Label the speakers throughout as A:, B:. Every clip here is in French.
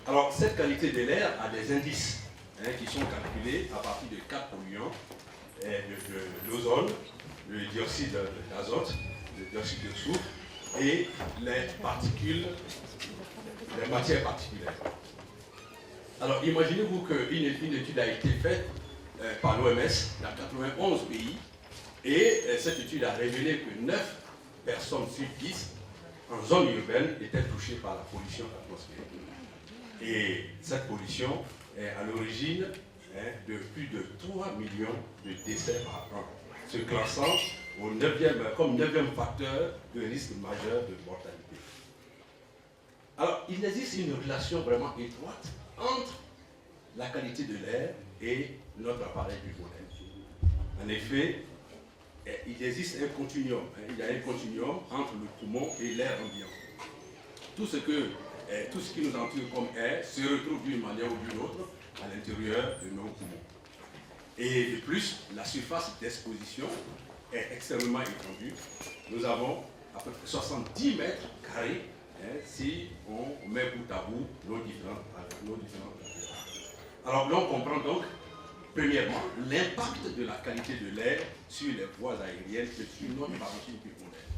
A: Alors, cette qualité de l'air a des indices qui sont calculés à partir de 4 polluants, l'ozone, le dioxyde d'azote, le dioxyde de soufre et les particules, les matières particulières. Alors, imaginez-vous qu'une étude a été faite par l'OMS dans 91 pays et cette étude a révélé que 9 personnes sur 10 en zone urbaine étaient touchées par la pollution atmosphérique. Et cette pollution est à l'origine de plus de 3 millions de décès par an, se classant comme 9e facteur de risque majeur de mortalité. Alors, il existe une relation vraiment étroite entre la qualité de l'air et notre appareil pulmonaire. En effet, il existe un continuum, il y a un continuum entre le poumon et l'air ambiant. Tout ce qui nous entoure comme air se retrouve d'une manière ou d'une autre à l'intérieur de nos poumons. Et de plus, la surface d'exposition est extrêmement étendue. Nous avons à peu près 70 mètres carrés si on met bout à bout nos différentes Alors là, on comprend donc, premièrement, l'impact de la qualité de l'air sur les voies aériennes et sur notre parenchyme pulmonaire.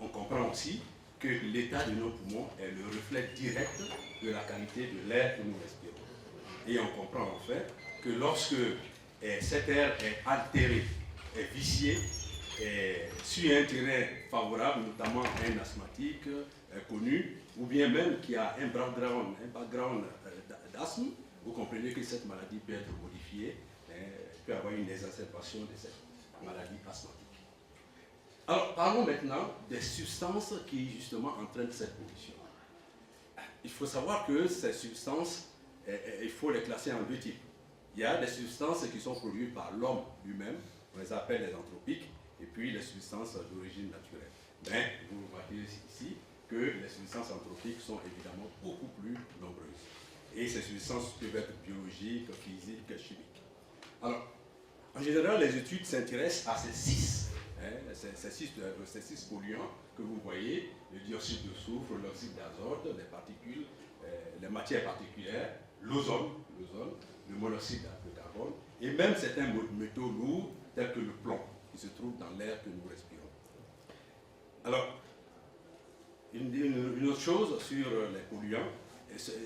A: On comprend aussi que l'état de nos poumons est le reflet direct de la qualité de l'air que nous respirons. Et on comprend enfin que lorsque cet air est altéré, est vicié, sur un terrain favorable, notamment un asthmatique connu, ou bien même qui a un background d'asthme, vous comprenez que cette maladie peut être modifiée, peut avoir une exacerbation de cette maladie asthmatique. Alors, parlons maintenant des substances qui, justement, entraînent cette pollution. Il faut savoir que ces substances, il faut les classer en deux types. Il y a des substances qui sont produites par l'homme lui-même, on les appelle les anthropiques, et puis les substances d'origine naturelle. Mais vous remarquez ici que les substances anthropiques sont évidemment beaucoup plus nombreuses. Et ces substances peuvent être biologiques, physiques, chimiques. Alors, en général, les études s'intéressent à ces six polluants que vous voyez, le dioxyde de soufre, l'oxyde d'azote, les particules, les matières particulières, l'ozone, le monoxyde de carbone, et même certains métaux lourds tels que le plomb, qui se trouve dans l'air que nous respirons. Alors, une autre chose sur les polluants,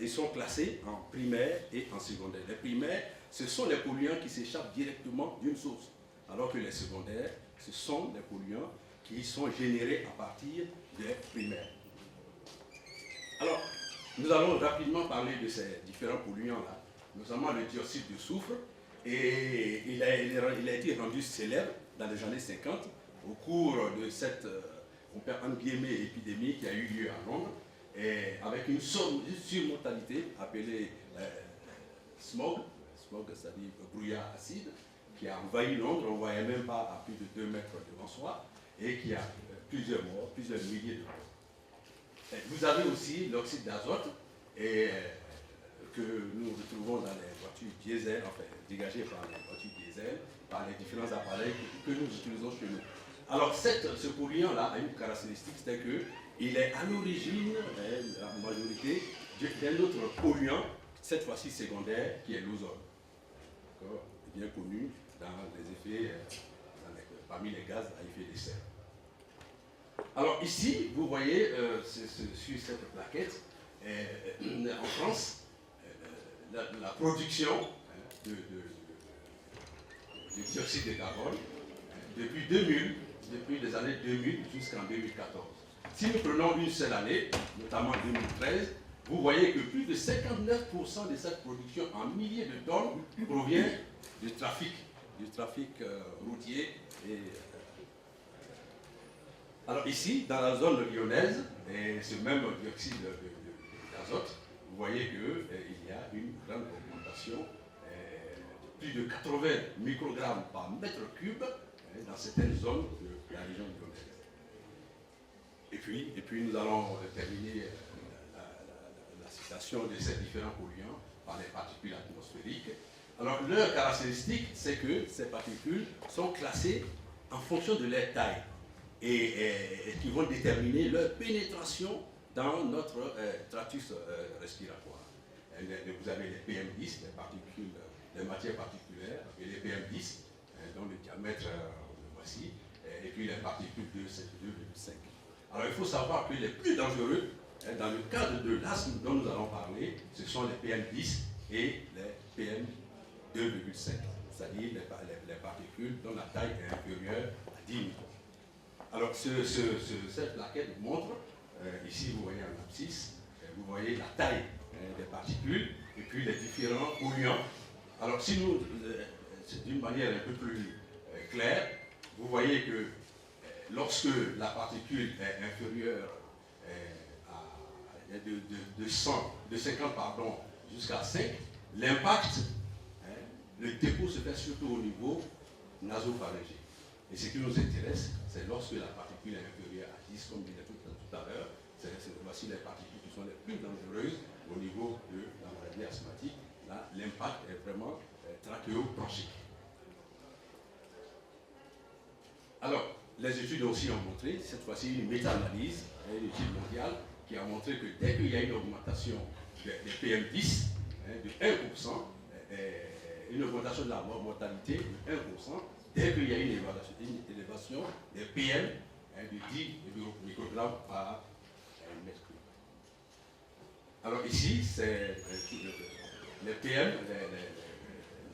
A: ils sont classés en primaire et en secondaire. Les primaires, ce sont les polluants qui s'échappent directement d'une source, alors que les secondaires, ce sont des polluants qui sont générés à partir des primaires. Alors, nous allons rapidement parler de ces différents polluants-là, notamment le dioxyde de soufre, et il a été rendu célèbre dans les années 50 au cours de cette épidémie qui a eu lieu à Londres, et avec une surmortalité appelée smog, c'est-à-dire brouillard acide, qui a envahi Londres, on ne voyait même pas à plus de 2 mètres devant soi, et qui a plusieurs morts, plusieurs milliers de morts. Vous avez aussi l'oxyde d'azote, que nous retrouvons dans les voitures diesel, enfin dégagées par les voitures diesel, par les différents appareils que nous utilisons chez nous. Alors ce polluant-là a une caractéristique, c'est qu'il est à l'origine, la majorité, d'un autre polluant, cette fois-ci secondaire, qui est l'ozone. Bien connu dans les effets, parmi les gaz à effet de serre. Alors ici, vous voyez sur cette plaquette, en France, la production de dioxyde de carbone depuis les années 2000 jusqu'en 2014. Si nous prenons une seule année, notamment 2013, vous voyez que plus de 59% de cette production en milliers de tonnes provient du trafic routier. Alors ici, dans la zone lyonnaise, et ce même dioxyde d'azote, vous voyez qu'il y a une grande augmentation, plus de 80 microgrammes par mètre cube dans certaines zones de la région lyonnaise. Et puis nous allons terminer la citation de ces différents polluants par les particules atmosphériques. Alors leur caractéristique, c'est que ces particules sont classées en fonction de leur taille et qui vont déterminer leur pénétration dans notre tractus respiratoire. Vous avez les PM10, les matières particulières, et les PM10, dont le diamètre voici, et puis les particules 2, 2,5. Alors il faut savoir que les plus dangereux, dans le cadre de l'asthme dont nous allons parler, ce sont les PM10 et les PM2,5, c'est-à-dire les particules dont la taille est inférieure à 10 microns. Alors cette plaquette montre, ici vous voyez un abscisse, vous voyez la taille des particules et puis les différents polluants. Alors si nous, d'une manière un peu plus claire, vous voyez que lorsque la particule est inférieure de 50 jusqu'à 5, l'impact, le dépôt se fait surtout au niveau nasopharyngé. Et ce qui nous intéresse, c'est lorsque la particule est inférieure à 10, comme je disais tout à l'heure, voici les particules qui sont les plus dangereuses au niveau de la maladie asthmatique. Là, l'impact est vraiment trachéo-bronchique. Alors, les études aussi ont montré, cette fois-ci une méta-analyse, une étude mondiale, qui a montré que dès qu'il y a une augmentation des PM10 de 1%, une augmentation de la mortalité de 1%, dès qu'il y a une élévation des PM de 10 microgrammes par mètre cube. Alors ici, c'est les PM,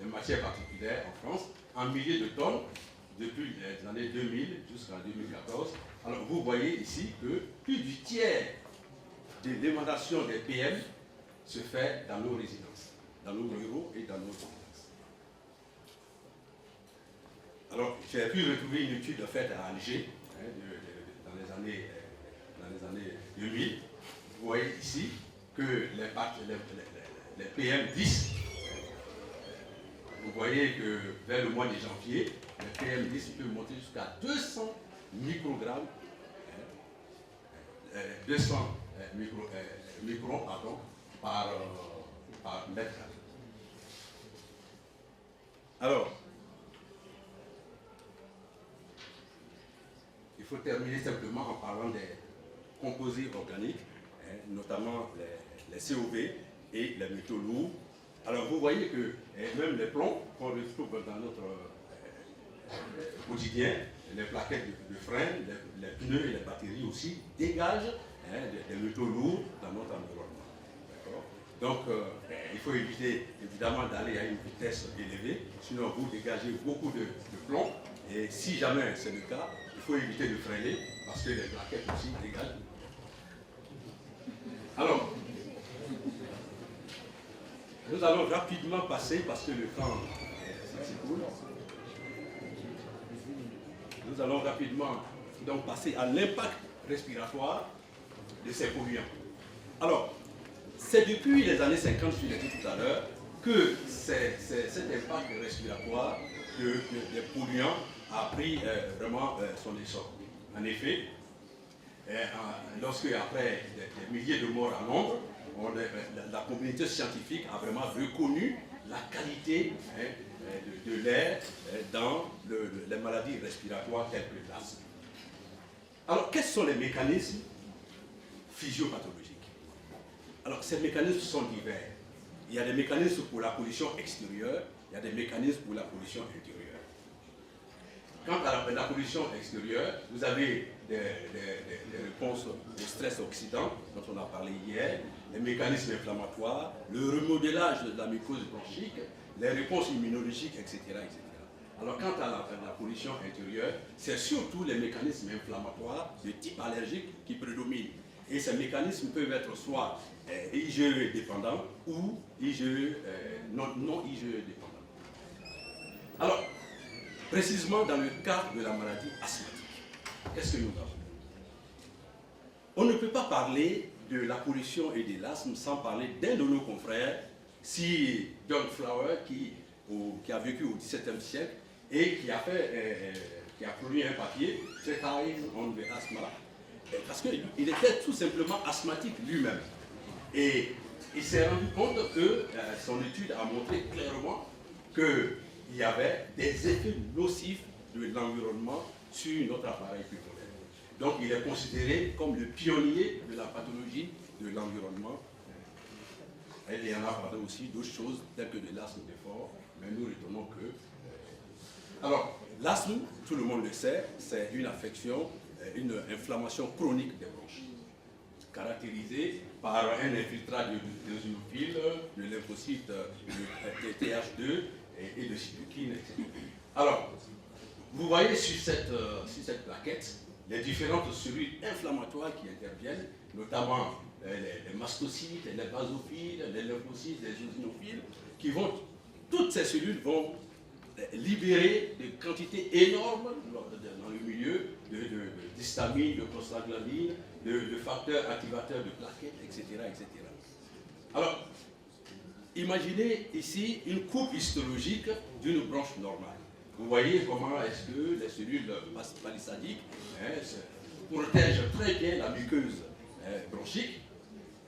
A: les matières particulières en France, en milliers de tonnes, depuis les années 2000 jusqu'en 2014. Alors vous voyez ici que plus du tiers de l'émanation des PM se fait dans nos résidences, dans nos bureaux et dans nos résidences. Alors j'ai pu retrouver une étude faite à Alger dans les années 2000. Vous voyez ici que les PM10, vous voyez que vers le mois de janvier, le PM10 peut monter jusqu'à 200 microgrammes, 200 microns par mètre carré. Alors, il faut terminer simplement en parlant des composés organiques, notamment les COV et les métaux lourds. Alors vous voyez que même les plombs qu'on retrouve dans notre quotidien, les plaquettes de frein, les pneus et les batteries aussi dégagent des métaux lourds dans notre environnement. Donc il faut éviter évidemment d'aller à une vitesse élevée, sinon vous dégagez beaucoup de plomb, et si jamais c'est le cas, il faut éviter de freiner parce que les plaquettes aussi dégagent. Alors, nous allons rapidement passer, parce que le temps s'écoule, nous allons rapidement donc passer à l'impact respiratoire de ces polluants. Alors, c'est depuis les années 50, je l'ai dit tout à l'heure, que cet impact respiratoire des polluants a pris vraiment son essor. En effet, lorsque après des milliers de morts à Londres, la communauté scientifique a vraiment reconnu la qualité de l'air dans les maladies respiratoires telles que l'asthme. Alors, quels sont les mécanismes physiopathologiques? Alors, ces mécanismes sont divers. Il y a des mécanismes pour la pollution extérieure, il y a des mécanismes pour la pollution intérieure. Quant à la pollution extérieure, vous avez des réponses au stress oxydant, dont on a parlé hier, les mécanismes inflammatoires, le remodelage de la muqueuse bronchique, les réponses immunologiques, etc. etc. Alors quant à la pollution intérieure, c'est surtout les mécanismes inflammatoires de type allergique qui prédominent. Et ces mécanismes peuvent être soit IgE dépendants ou IgE, non IgE dépendants. Alors, précisément dans le cas de la maladie asthmatique, qu'est-ce que nous avons? On ne peut pas parler de la pollution et de l'asthme sans parler d'un de nos confrères, si John Flower, qui a vécu au XVIIe siècle et qui a produit un papier, Treatise on the Asthma, parce qu'il était tout simplement asthmatique lui-même. Et il s'est rendu compte que son étude a montré clairement qu'il y avait des effets nocifs de l'environnement sur notre appareil pulmonaire. Donc il est considéré comme le pionnier de la pathologie de l'environnement. Et il y en a parlé aussi d'autres choses telles que de l'asthme d'effort, mais nous retenons que... Alors, l'asthme, tout le monde le sait, c'est une affection, une inflammation chronique des bronches, caractérisée par un infiltrat de eosinophile, de lymphocytes, de TH2 et de cytokines, etc. Alors, vous voyez sur cette plaquette les différentes cellules inflammatoires qui interviennent, notamment les mastocytes, les basophiles, les lymphocytes, les eosinophiles, toutes ces cellules vont libérer des quantités énormes dans le milieu d'histamine, de prostaglandine, de facteurs activateurs de plaquettes, etc., etc. Alors, imaginez ici une coupe histologique d'une bronche normale. Vous voyez comment est-ce que les cellules palissadiques protègent très bien la muqueuse bronchique.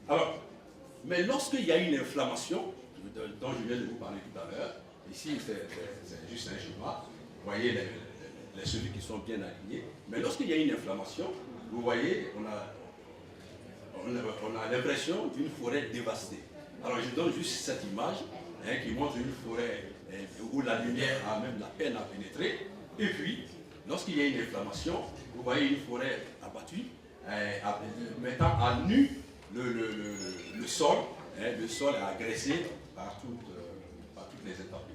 A: Alors, mais lorsqu'il y a une inflammation, dont je viens de vous parler tout à l'heure, ici c'est juste un schéma, vous voyez les cellules qui sont bien alignées, mais lorsqu'il y a une inflammation, vous voyez, on a l'impression d'une forêt dévastée. Alors je donne juste cette image qui montre une forêt où la lumière a même la peine à pénétrer, et puis lorsqu'il y a une inflammation, vous voyez une forêt abattue, mettant à nu le sol. Le sol est agressé par toutes les intempéries.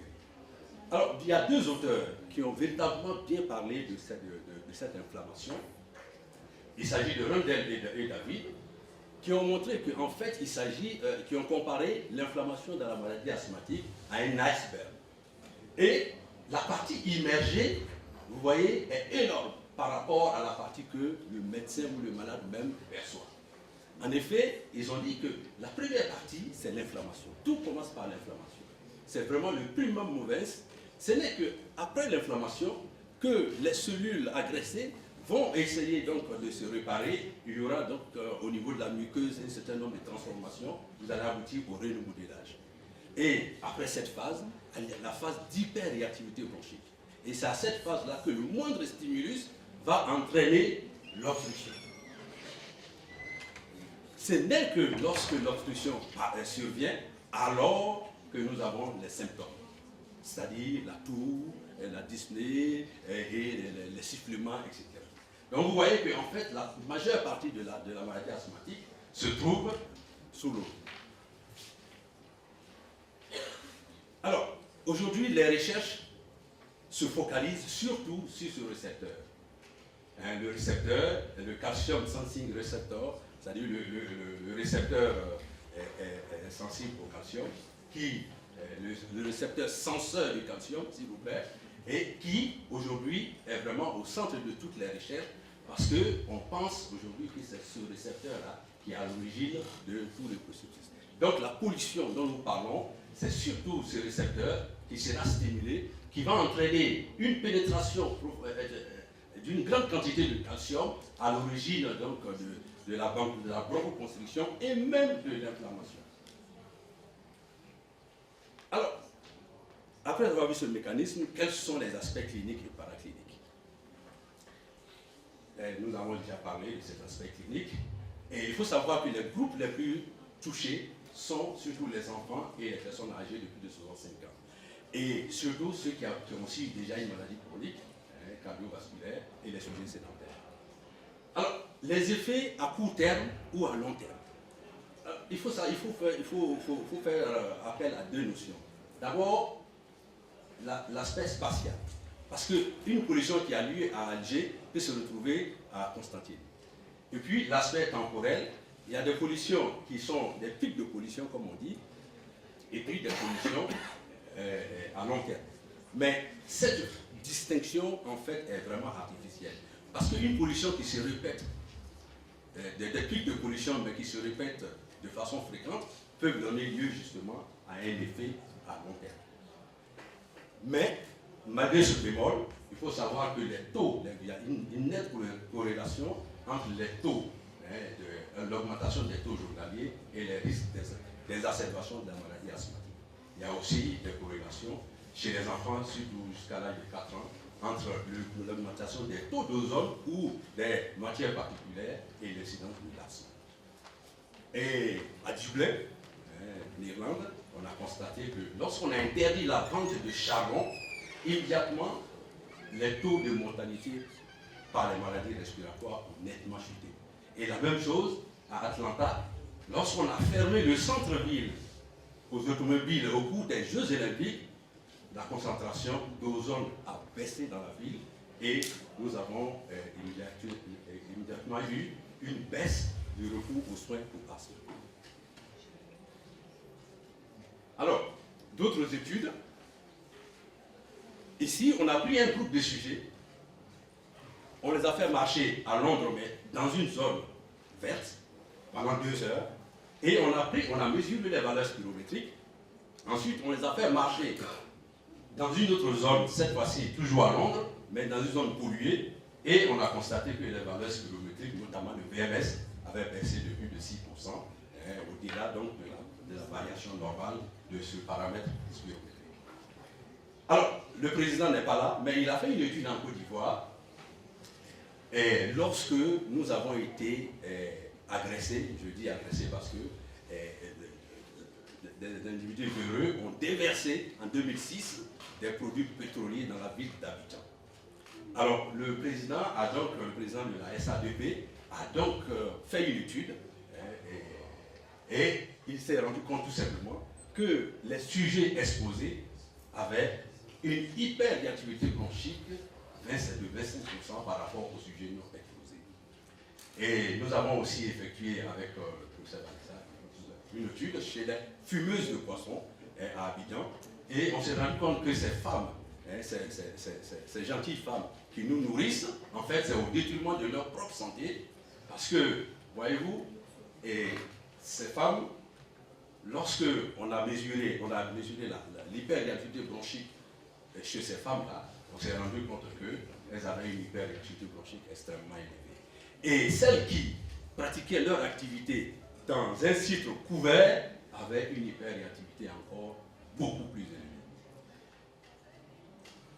A: Alors, il y a deux auteurs qui ont véritablement bien parlé de cette inflammation. Il s'agit de Rundell et David, qui ont montré qu'en fait, qui ont comparé l'inflammation de la maladie asthmatique à un iceberg. Et la partie immergée, vous voyez, est énorme par rapport à la partie que le médecin ou le malade même perçoit. En effet, ils ont dit que la première partie, c'est l'inflammation. Tout commence par l'inflammation. C'est vraiment le primum mauvaise. Ce n'est qu'après l'inflammation que les cellules agressées vont essayer donc de se réparer. Il y aura donc au niveau de la muqueuse un certain nombre de transformations. Vous allez aboutir au rémodelage. Et après cette phase, il y a la phase d'hyperréactivité bronchique. Et c'est à cette phase-là que le moindre stimulus va entraîner l'obstruction. Ce n'est que lorsque l'obstruction survient, alors que nous avons les symptômes. C'est-à-dire la toux, la dyspnée et les sifflements, etc. Donc vous voyez qu'en fait, la majeure partie de la maladie asthmatique se trouve sous l'eau. Alors, aujourd'hui, les recherches se focalisent surtout sur ce récepteur. Le récepteur, le calcium sensing receptor, c'est-à-dire le récepteur est sensible au calcium, le récepteur senseur du calcium, s'il vous plaît, et qui, aujourd'hui, est vraiment au centre de toutes les recherches, parce qu'on pense aujourd'hui que c'est ce récepteur-là qui est à l'origine de tout le processus. Donc la pollution dont nous parlons, c'est surtout ce récepteur qui sera stimulé, qui va entraîner une pénétration d'une grande quantité de calcium à l'origine donc de la bronchoconstriction et même de l'inflammation. Alors, après avoir vu ce mécanisme, quels sont les aspects cliniques et paracliniques? Nous avons déjà parlé de cet aspect clinique. Et il faut savoir que les groupes les plus touchés sont surtout les enfants et les personnes âgées de plus de 65 ans. Et surtout ceux qui ont aussi déjà une maladie chronique, cardiovasculaire, et les sujets sédentaires. Alors, les effets à court terme ou à long terme. Il faut faire appel à deux notions. D'abord, l'aspect spatial. Parce qu'une pollution qui a lieu à Alger peut se retrouver à Constantine. Et puis l'aspect temporel, il y a des pollutions qui sont des pics de pollution, comme on dit, et puis des pollutions à long terme. Mais cette distinction, en fait, est vraiment artificielle. Parce qu'une pollution qui se répète, des pics de pollution, mais qui se répètent de façon fréquente, peuvent donner lieu justement à un effet à long terme. Mais, malgré ce bémol, il faut savoir que les taux, il y a une nette corrélation entre les taux, l'augmentation des taux journaliers et les risques d'exacerbation de la maladie asthmatique. Il y a aussi des corrélations chez les enfants, surtout jusqu'à l'âge de 4 ans, entre l'augmentation des taux d'ozone ou des matières particulières et l'incidence de l'asthme. Et à Dublin, en Irlande, on a constaté que lorsqu'on a interdit la vente de charbon, immédiatement, les taux de mortalité par les maladies respiratoires ont nettement chuté. Et la même chose à Atlanta, lorsqu'on a fermé le centre-ville aux automobiles au cours des Jeux Olympiques, la concentration d'ozone a baissé dans la ville et nous avons immédiatement eu une baisse du recours aux soins pour asthme. Alors, d'autres études. Ici, on a pris un groupe de sujets, on les a fait marcher à Londres, mais dans une zone verte, pendant 2 heures, et on a mesuré les valeurs spirométriques. Ensuite, on les a fait marcher dans une autre zone, cette fois-ci toujours à Londres, mais dans une zone polluée, et on a constaté que les valeurs spirométriques, notamment le VMS, avaient baissé de plus de 6%, au-delà donc de la variation normale de ce paramètre spirométrique. Alors, le président n'est pas là, mais il a fait une étude en Côte d'Ivoire, et lorsque nous avons été agressés, je dis agressés parce que des individus véreux ont déversé en 2006 des produits pétroliers dans la ville d'Abidjan. Alors, le président de la SADP a donc fait une étude et il s'est rendu compte tout simplement que les sujets exposés avaient une hyperréactivité bronchique de 25% par rapport aux sujets non exposés. Et nous avons aussi effectué avec le professeur Vanessa une étude chez les fumeuses de poissons à Abidjan, et on s'est rendu compte que ces femmes, ces gentilles femmes qui nous nourrissent, en fait, c'est au détriment de leur propre santé, parce que, voyez-vous, ces femmes, lorsque on a mesuré l'hyperréactivité bronchique chez ces femmes-là, on s'est rendu compte qu'elles avaient une hyperréactivité bronchique extrêmement élevée. Et celles qui pratiquaient leur activité dans un site couvert avaient une hyperréactivité encore beaucoup plus élevée.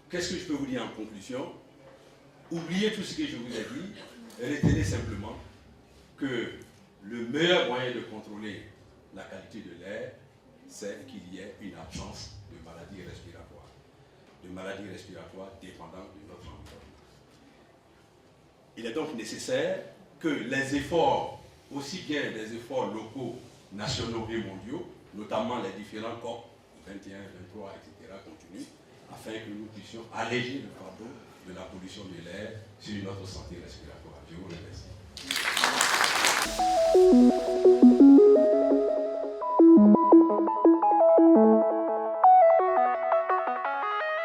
A: Qu'est-ce que je peux vous dire en conclusion? Oubliez tout ce que je vous ai dit, retenez simplement que le meilleur moyen de contrôler la qualité de l'air, c'est qu'il y ait une absence de maladies respiratoires dépendant de notre environnement. Il est donc nécessaire que les efforts, aussi bien les efforts locaux, nationaux et mondiaux, notamment les différents COP 21, 23, etc., continuent, afin que nous puissions alléger le fardeau de la pollution de l'air sur notre santé respiratoire. Je vous remercie.